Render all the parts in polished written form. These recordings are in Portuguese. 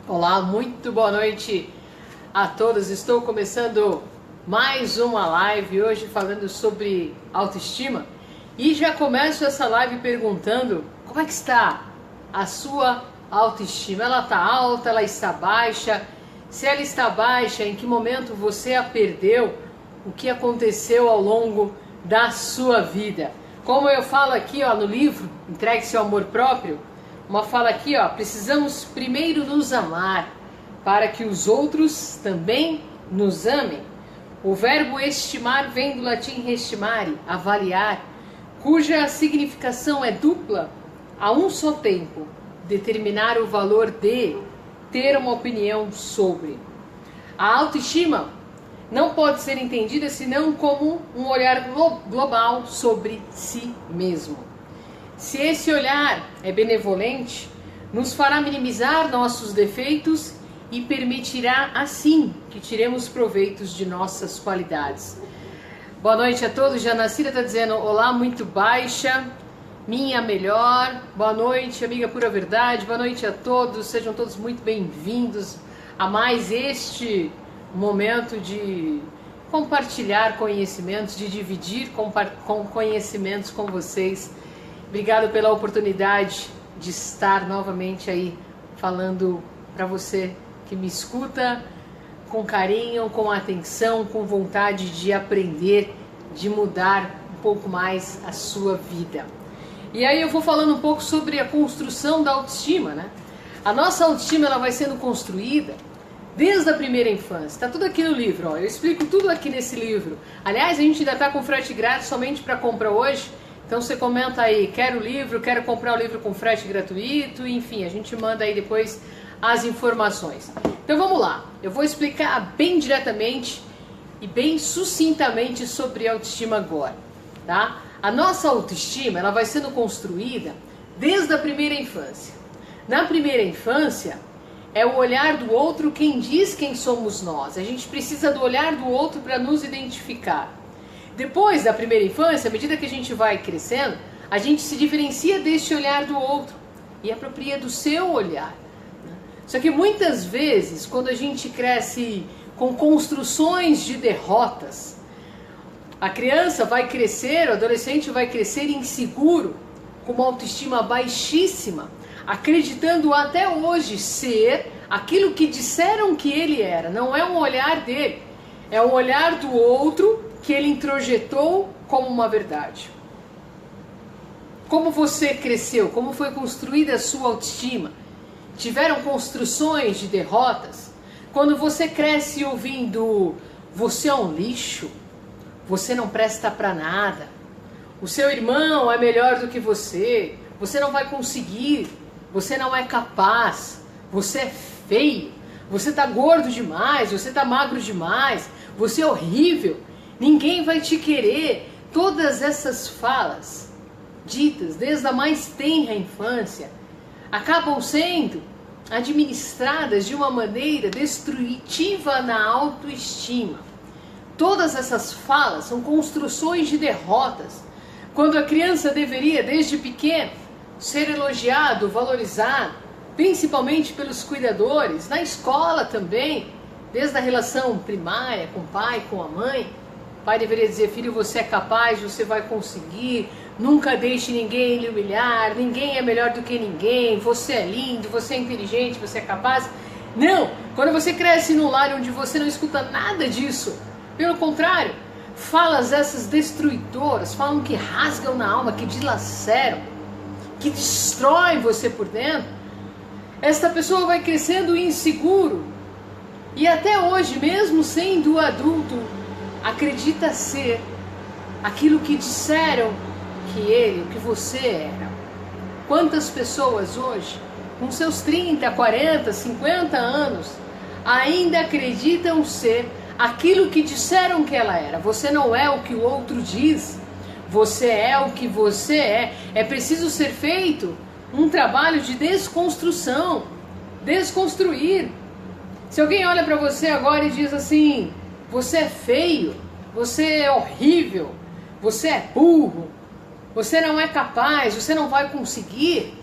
Olá, muito boa noite a todos. Estou começando mais uma live hoje falando sobre autoestima e já começo essa live perguntando como é que está a sua autoestima. Ela está alta, ela está baixa? Se ela está baixa, em que momento você a perdeu? O que aconteceu ao longo da sua vida? Como eu falo aqui no livro Entregue-se ao Amor Próprio, uma fala aqui, precisamos primeiro nos amar para que os outros também nos amem. O verbo estimar vem do latim restimare, avaliar, cuja significação é dupla a um só tempo, determinar o valor de, ter uma opinião sobre. A autoestima não pode ser entendida senão como um olhar global sobre si mesmo. Se esse olhar é benevolente, nos fará minimizar nossos defeitos e permitirá, assim, que tiremos proveitos de nossas qualidades. Boa noite a todos. Janacira está dizendo, olá, muito baixa, minha melhor. Boa noite, amiga Pura Verdade. Boa noite a todos. Sejam todos muito bem-vindos a mais este momento de compartilhar conhecimentos, de dividir com conhecimentos com vocês. Obrigado pela oportunidade de estar novamente aí falando para você que me escuta com carinho, com atenção, com vontade de aprender, de mudar um pouco mais a sua vida. E aí eu vou falando um pouco sobre a construção da autoestima, né? A nossa autoestima ela vai sendo construída desde a primeira infância. Está tudo aqui no livro, eu explico tudo aqui nesse livro. Aliás, a gente ainda está com frete grátis somente para compra hoje. Então você comenta aí, quero o livro, quero comprar o livro com frete gratuito, enfim, a gente manda aí depois as informações. Então vamos lá, eu vou explicar bem diretamente e bem sucintamente sobre autoestima agora, tá? A nossa autoestima, ela vai sendo construída desde a primeira infância. Na primeira infância, é o olhar do outro quem diz quem somos nós. A gente precisa do olhar do outro para nos identificar. Depois da primeira infância, à medida que a gente vai crescendo, a gente se diferencia deste olhar do outro e apropria do seu olhar. Só que muitas vezes, quando a gente cresce com construções de derrotas, a criança vai crescer, o adolescente vai crescer inseguro, com uma autoestima baixíssima, acreditando até hoje ser aquilo que disseram que ele era. Não é um olhar dele, é um olhar do outro que ele introjetou como uma verdade. Como você cresceu? Como foi construída a sua autoestima? Tiveram construções de derrotas? Quando você cresce ouvindo você é um lixo, você não presta para nada, o seu irmão é melhor do que você não vai conseguir, você não é capaz, você é feio, você tá gordo demais, você tá magro demais, você é horrível, ninguém vai te querer. Todas essas falas, ditas desde a mais tenra infância, acabam sendo administradas de uma maneira destrutiva na autoestima. Todas essas falas são construções de derrotas, quando a criança deveria, desde pequeno, ser elogiado, valorizado, principalmente pelos cuidadores, na escola também, desde a relação primária com o pai, com a mãe. O pai deveria dizer, filho, você é capaz, você vai conseguir, nunca deixe ninguém lhe humilhar, ninguém é melhor do que ninguém, você é lindo, você é inteligente, você é capaz. Não! Quando você cresce num lar onde você não escuta nada disso, pelo contrário, falas essas destruidoras, falam que rasgam na alma, que dilaceram, que destroem você por dentro, esta pessoa vai crescendo inseguro e até hoje, mesmo sendo adulto, acredita ser aquilo que disseram que você era. Quantas pessoas hoje, com seus 30, 40, 50 anos, ainda acreditam ser aquilo que disseram que ela era? Você não é o que o outro diz, você é o que você é. É preciso ser feito um trabalho de desconstrução, desconstruir. Se alguém olha para você agora e diz assim, você é feio, você é horrível, você é burro, você não é capaz, você não vai conseguir,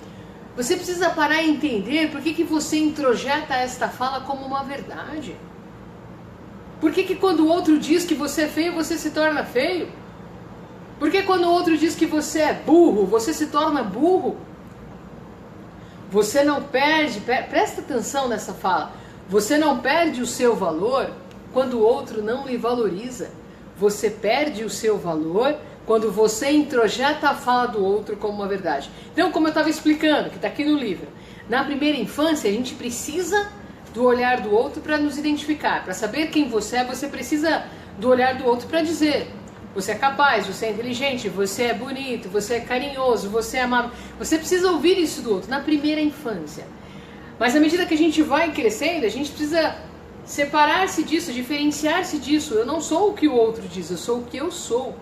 Você precisa parar e entender por que você introjeta esta fala como uma verdade. Por que quando o outro diz que você é feio, você se torna feio? Por que quando o outro diz que você é burro, você se torna burro? Você não perde, presta atenção nessa fala, você não perde o seu valor quando o outro não lhe valoriza. Você perde o seu valor quando você introjeta a fala do outro como uma verdade. Então, como eu estava explicando, que está aqui no livro, na primeira infância a gente precisa do olhar do outro para nos identificar. Para saber quem você é, você precisa do olhar do outro para dizer: você é capaz, você é inteligente, você é bonito, você é carinhoso, você é amável. Você precisa ouvir isso do outro na primeira infância. Mas à medida que a gente vai crescendo, a gente precisa separar-se disso, diferenciar-se disso. Eu não sou o que o outro diz, eu sou o que eu sou.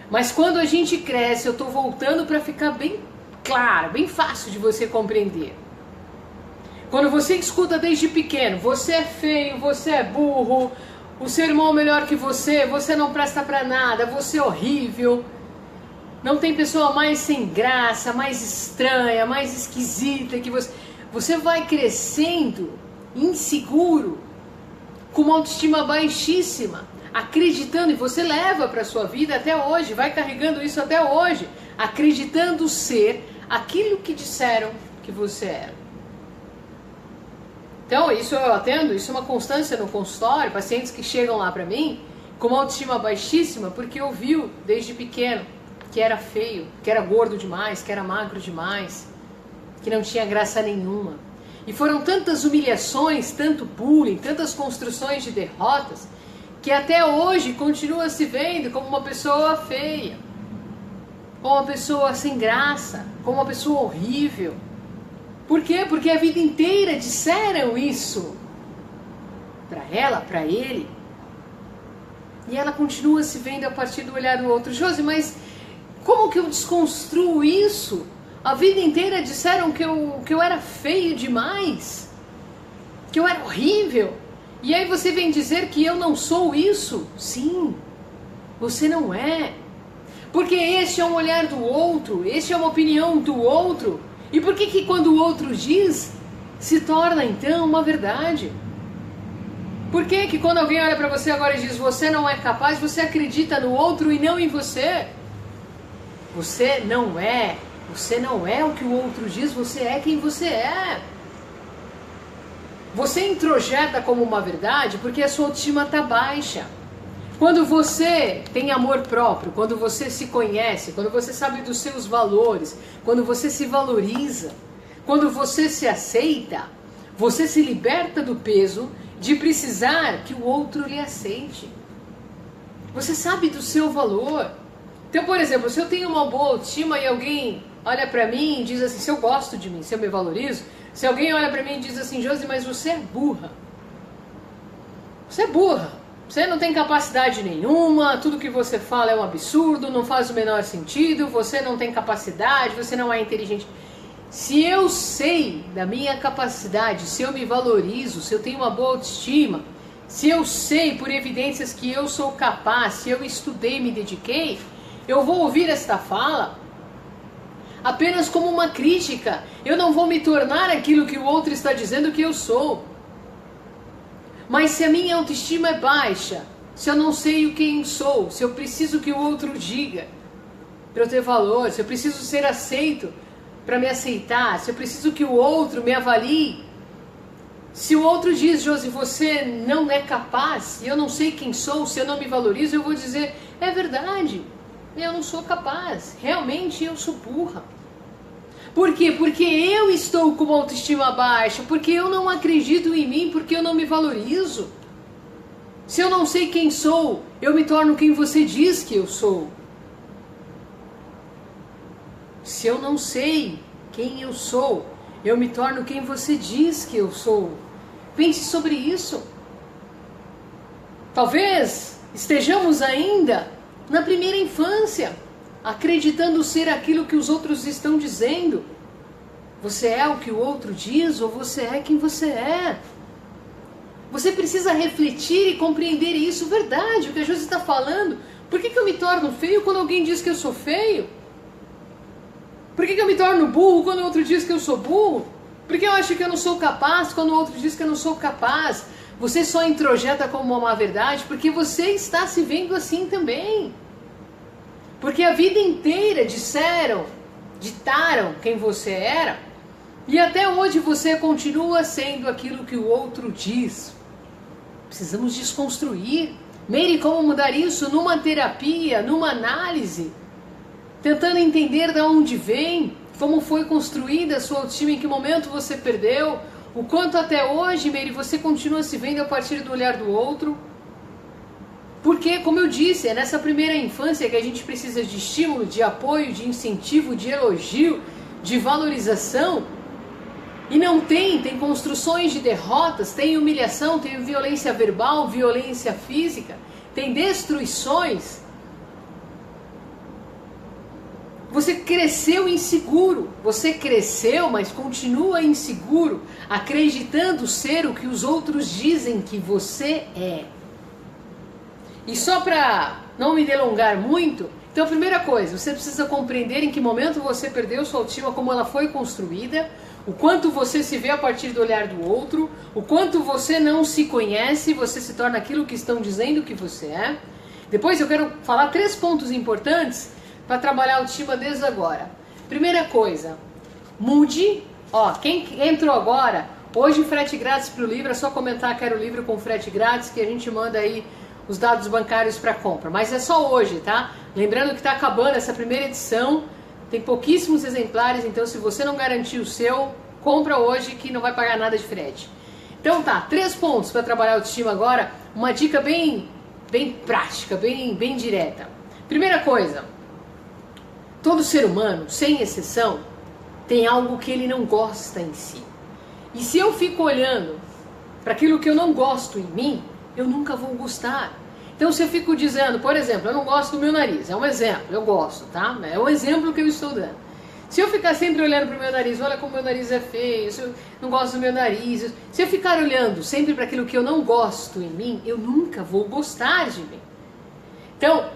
Mas quando a gente cresce, eu estou voltando para ficar bem claro, bem fácil de você compreender. Quando você escuta desde pequeno: você é feio, você é burro, o seu irmão é melhor que você não presta para nada, você é horrível, não tem pessoa mais sem graça, mais estranha, mais esquisita que você. Você vai crescendo inseguro, com uma autoestima baixíssima, acreditando, e você leva para a sua vida até hoje, vai carregando isso até hoje, acreditando ser aquilo que disseram que você era. Então, isso eu atendo, isso é uma constância no consultório, pacientes que chegam lá para mim com uma autoestima baixíssima porque ouviu desde pequeno que era feio, que era gordo demais, que era magro demais, que não tinha graça nenhuma. E foram tantas humilhações, tanto bullying, tantas construções de derrotas, que até hoje continua se vendo como uma pessoa feia, como uma pessoa sem graça, como uma pessoa horrível. Por quê? Porque a vida inteira disseram isso para ela, para ele. E ela continua se vendo a partir do olhar do outro. Josi, mas como que eu desconstruo isso? A vida inteira disseram que eu era feio demais, que eu era horrível. E aí você vem dizer que eu não sou isso? Sim, você não é. Porque este é um olhar do outro, este é uma opinião do outro. E por que quando o outro diz, se torna então uma verdade? Por que quando alguém olha para você agora e diz: você não é capaz, você acredita no outro e não em você? Você não é o que o outro diz, você é quem você é. Você introjeta como uma verdade porque a sua autoestima está baixa. Quando você tem amor próprio, quando você se conhece, quando você sabe dos seus valores, quando você se valoriza, quando você se aceita, você se liberta do peso de precisar que o outro lhe aceite. Você sabe do seu valor. Então, por exemplo, se eu tenho uma boa autoestima e alguém olha pra mim e diz assim: se eu gosto de mim, se eu me valorizo, se alguém olha pra mim e diz assim: Josi, mas você é burra. Você é burra. Você não tem capacidade nenhuma, tudo que você fala é um absurdo, não faz o menor sentido, você não tem capacidade, você não é inteligente. Se eu sei da minha capacidade, se eu me valorizo, se eu tenho uma boa autoestima, se eu sei por evidências que eu sou capaz, se eu estudei, me dediquei, eu vou ouvir esta fala apenas como uma crítica. Eu não vou me tornar aquilo que o outro está dizendo que eu sou. Mas se a minha autoestima é baixa, se eu não sei quem sou, se eu preciso que o outro diga para eu ter valor, se eu preciso ser aceito para me aceitar, se eu preciso que o outro me avalie, se o outro diz: Josi, você não é capaz, e eu não sei quem sou, se eu não me valorizo, eu vou dizer: é verdade, eu não sou capaz, realmente eu sou burra. Por quê? Porque eu estou com uma autoestima baixa, porque eu não acredito em mim, porque eu não me valorizo. Se eu não sei quem sou, eu me torno quem você diz que eu sou. Se eu não sei quem eu sou, eu me torno quem você diz que eu sou. Pense sobre isso. Talvez estejamos ainda na primeira infância, acreditando ser aquilo que os outros estão dizendo. Você é o que o outro diz ou você é quem você é? Você precisa refletir e compreender isso. Verdade, o que a Josi está falando. Por que eu me torno feio quando alguém diz que eu sou feio? Por que eu me torno burro quando o outro diz que eu sou burro? Por que eu acho que eu não sou capaz quando o outro diz que eu não sou capaz? Você só introjeta como uma verdade porque você está se vendo assim também. Porque a vida inteira ditaram quem você era, e até hoje você continua sendo aquilo que o outro diz. Precisamos desconstruir. Meire, como mudar isso? Numa terapia, numa análise, tentando entender de onde vem, como foi construída a sua autoestima, em que momento você perdeu, o quanto até hoje, Meire, você continua se vendo a partir do olhar do outro. Porque, como eu disse, é nessa primeira infância que a gente precisa de estímulo, de apoio, de incentivo, de elogio, de valorização. E não tem construções de derrotas, tem humilhação, tem violência verbal, violência física, tem destruições. Você cresceu inseguro, você cresceu, mas continua inseguro, acreditando ser o que os outros dizem que você é. E só para não me delongar muito, então a primeira coisa, você precisa compreender em que momento você perdeu sua autoestima, como ela foi construída, o quanto você se vê a partir do olhar do outro, o quanto você não se conhece, você se torna aquilo que estão dizendo que você é. Depois eu quero falar 3 pontos importantes para trabalhar a autoestima desde agora. Primeira coisa, mude. Quem entrou agora, hoje frete grátis para o livro, é só comentar quero o livro com frete grátis que a gente manda aí os dados bancários para compra. Mas é só hoje, tá? Lembrando que está acabando essa primeira edição, tem pouquíssimos exemplares, então se você não garantir o seu, compra hoje que não vai pagar nada de frete. Então tá, 3 pontos para trabalhar a autoestima agora, uma dica bem prática, bem direta. Primeira coisa, todo ser humano, sem exceção, tem algo que ele não gosta em si. E se eu fico olhando para aquilo que eu não gosto em mim, eu nunca vou gostar. Então se eu fico dizendo, por exemplo, eu não gosto do meu nariz, é um exemplo, eu gosto, tá? É um exemplo que eu estou dando. Se eu ficar sempre olhando para o meu nariz, olha como meu nariz é feio, se eu não gosto do meu nariz, se eu ficar olhando sempre para aquilo que eu não gosto em mim, eu nunca vou gostar de mim. Então,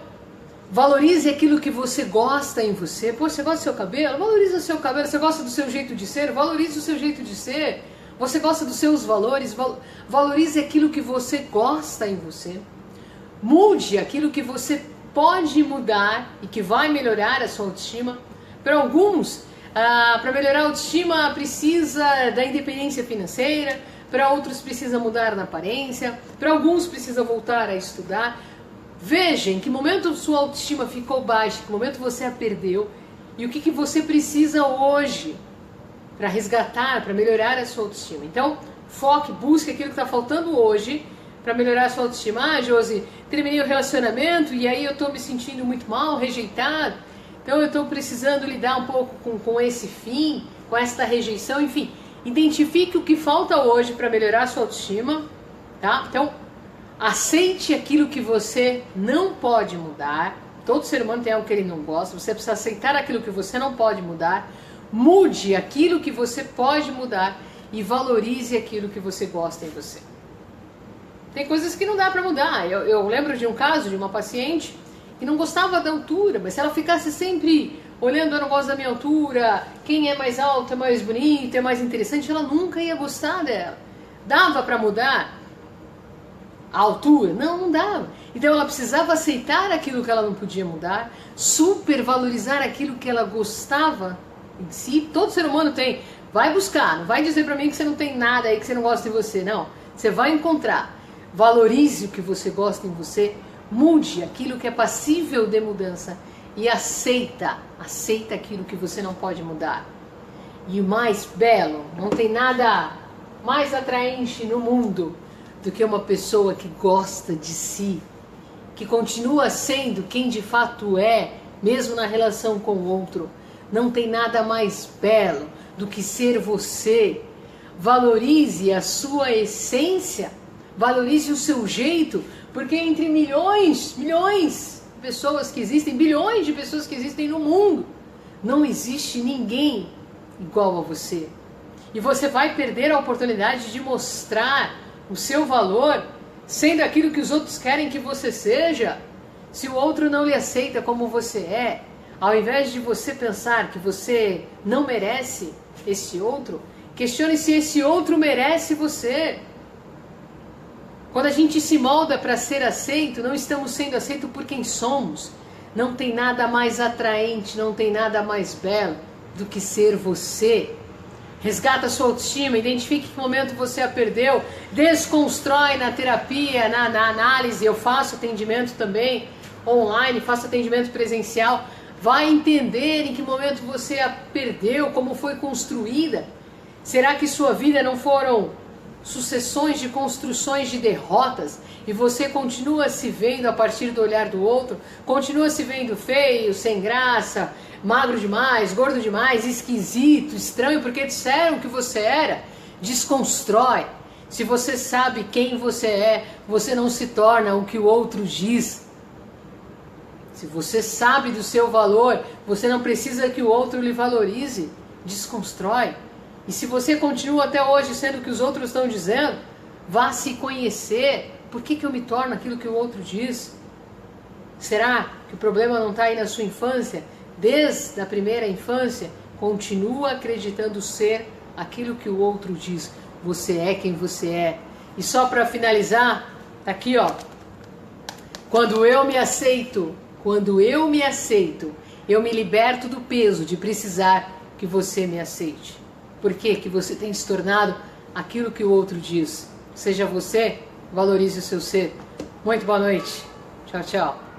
valorize aquilo que você gosta em você. Pô, você gosta do seu cabelo? Valorize o seu cabelo. Você gosta do seu jeito de ser? Valorize o seu jeito de ser. Você gosta dos seus valores? Valorize aquilo que você gosta em você. Mude aquilo que você pode mudar e que vai melhorar a sua autoestima. Para alguns, para melhorar a autoestima precisa da independência financeira, para outros precisa mudar na aparência, para alguns precisa voltar a estudar. Veja em que momento sua autoestima ficou baixa, em que momento você a perdeu e o que você precisa hoje para resgatar, para melhorar a sua autoestima. Então, foque, busque aquilo que está faltando hoje para melhorar a sua autoestima. Ah, Josi, terminei o relacionamento e aí eu estou me sentindo muito mal, rejeitado. Então eu estou precisando lidar um pouco com esse fim, com esta rejeição, enfim. Identifique o que falta hoje para melhorar a sua autoestima, tá? Então, aceite aquilo que você não pode mudar. Todo ser humano tem algo que ele não gosta. Você precisa aceitar aquilo que você não pode mudar. Mude aquilo que você pode mudar e valorize aquilo que você gosta em você. Tem coisas que não dá para mudar. Eu lembro de um caso de uma paciente que não gostava da altura, mas se ela ficasse sempre olhando, eu não gosto da minha altura, quem é mais alto é mais bonito, é mais interessante, ela nunca ia gostar dela. Dava para mudar a altura? Não dava. Então ela precisava aceitar aquilo que ela não podia mudar, supervalorizar aquilo que ela gostava em si. Todo ser humano tem. Vai buscar, não vai dizer para mim que você não tem nada aí que você não gosta de você, não. Você vai encontrar. Valorize o que você gosta em você, mude aquilo que é passível de mudança e aceita aquilo que você não pode mudar. E o mais belo, não tem nada mais atraente no mundo do que uma pessoa que gosta de si, que continua sendo quem de fato é, mesmo na relação com o outro. Não tem nada mais belo do que ser você. Valorize a sua essência, valorize o seu jeito, porque entre milhões de pessoas que existem, bilhões de pessoas que existem no mundo, não existe ninguém igual a você. E você vai perder a oportunidade de mostrar o seu valor sendo aquilo que os outros querem que você seja, se o outro não lhe aceita como você é. Ao invés de você pensar que você não merece esse outro, questione se esse outro merece você. Quando a gente se molda para ser aceito, não estamos sendo aceitos por quem somos. Não tem nada mais atraente, não tem nada mais belo do que ser você. Resgata a sua autoestima, identifique que momento você a perdeu, desconstrói na terapia, na análise. Eu faço atendimento também online, faço atendimento presencial. Vai entender em que momento você a perdeu, como foi construída. Será que sua vida não foram sucessões de construções de derrotas e você continua se vendo a partir do olhar do outro? Continua se vendo feio, sem graça, magro demais, gordo demais, esquisito, estranho porque disseram que você era? Desconstrói. Se você sabe quem você é, você não se torna o que o outro diz. Se você sabe do seu valor, você não precisa que o outro lhe valorize. Desconstrói. E se você continua até hoje sendo o que os outros estão dizendo, vá se conhecer. Por que eu me torno aquilo que o outro diz? Será que o problema não está aí na sua infância? Desde a primeira infância, continua acreditando ser aquilo que o outro diz. Você é quem você é. E só para finalizar, tá aqui ó. Quando eu me aceito, eu me liberto do peso de precisar que você me aceite. Por quê? Que você tem se tornado aquilo que o outro diz. Seja você, valorize o seu ser. Muito boa noite. Tchau, tchau.